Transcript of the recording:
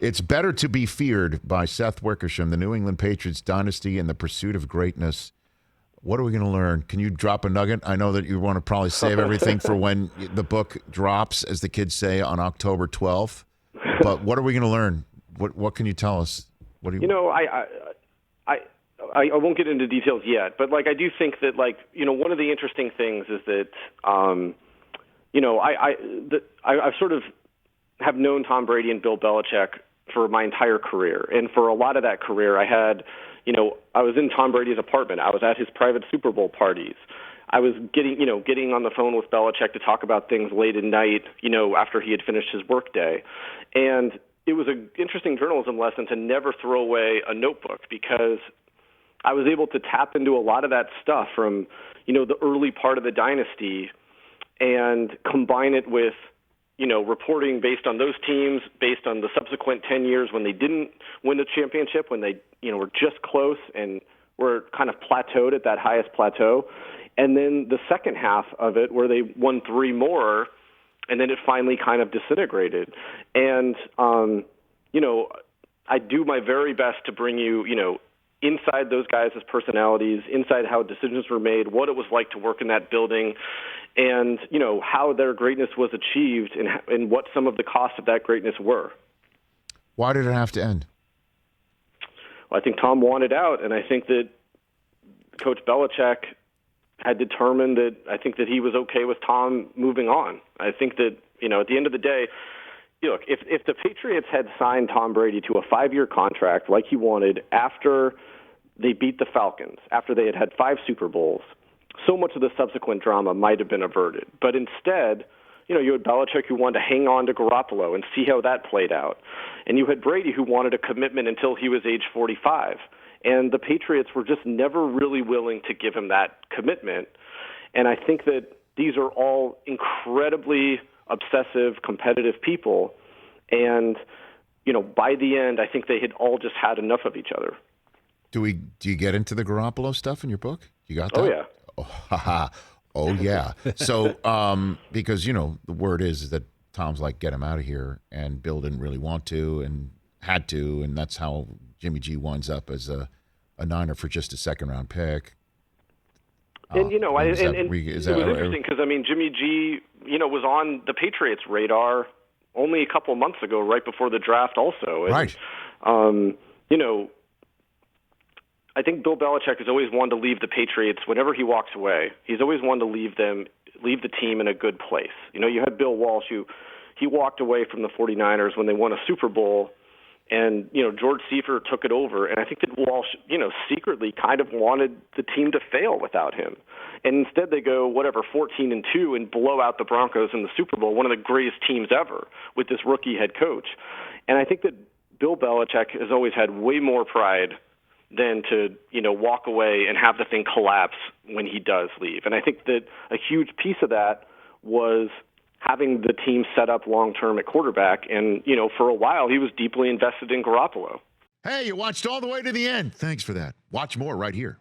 It's Better to Be Feared by Seth Wickersham, the New England Patriots Dynasty and the Pursuit of Greatness. What are we going to learn? Can you drop a nugget? I know that you want to probably save everything for when the book drops, as the kids say, on October 12th. But what are we going to learn? What can you tell us? What do you? I won't get into details yet, but I do think that one of the interesting things is that I sort of have known Tom Brady and Bill Belichick for my entire career, and for a lot of that career, I was in Tom Brady's apartment. I was at his private Super Bowl parties. I was getting on the phone with Belichick to talk about things late at night, after he had finished his workday, and it was an interesting journalism lesson to never throw away a notebook, because I was able to tap into a lot of that stuff from, the early part of the dynasty and combine it with, reporting based on those teams, based on the subsequent 10 years when they didn't win the championship, when they, were just close and were kind of plateaued at that highest plateau. And then the second half of it where they won 3 more, and then it finally kind of disintegrated. And, I do my very best to bring you, inside those guys' personalities, inside how decisions were made, what it was like to work in that building, and, how their greatness was achieved and what some of the costs of that greatness were. Why did it have to end? Well, I think Tom wanted out, and I think that Coach Belichick had determined that he was okay with Tom moving on. I think that, at the end of the day, look, if the Patriots had signed Tom Brady to a 5-year contract like he wanted after they beat the Falcons, after they had 5 Super Bowls, so much of the subsequent drama might have been averted. But instead, you had Belichick who wanted to hang on to Garoppolo and see how that played out. And you had Brady who wanted a commitment until he was age 45. And the Patriots were just never really willing to give him that commitment. And I think that these are all incredibly obsessive, competitive people. And, by the end, I think they had all just had enough of each other. Do you get into the Garoppolo stuff in your book? You got that? Oh, yeah. Oh, yeah. So, because, the word is that Tom's like, get him out of here, and Bill didn't really want to and had to, and that's how Jimmy G winds up as a Niner for just a second-round pick. And, it was interesting because, Jimmy G, was on the Patriots' radar only a couple months ago, right before the draft also. And, right. I think Bill Belichick has always wanted to leave the Patriots whenever he walks away. He's always wanted to leave the team in a good place. You had Bill Walsh, he walked away from the 49ers when they won a Super Bowl, and, George Seifert took it over. And I think that Walsh, secretly kind of wanted the team to fail without him. And instead they go, 14-2 and blow out the Broncos in the Super Bowl, one of the greatest teams ever with this rookie head coach. And I think that Bill Belichick has always had way more pride than to, walk away and have the thing collapse when he does leave. And I think that a huge piece of that was having the team set up long-term at quarterback. And, for a while, he was deeply invested in Garoppolo. Hey, you watched all the way to the end. Thanks for that. Watch more right here.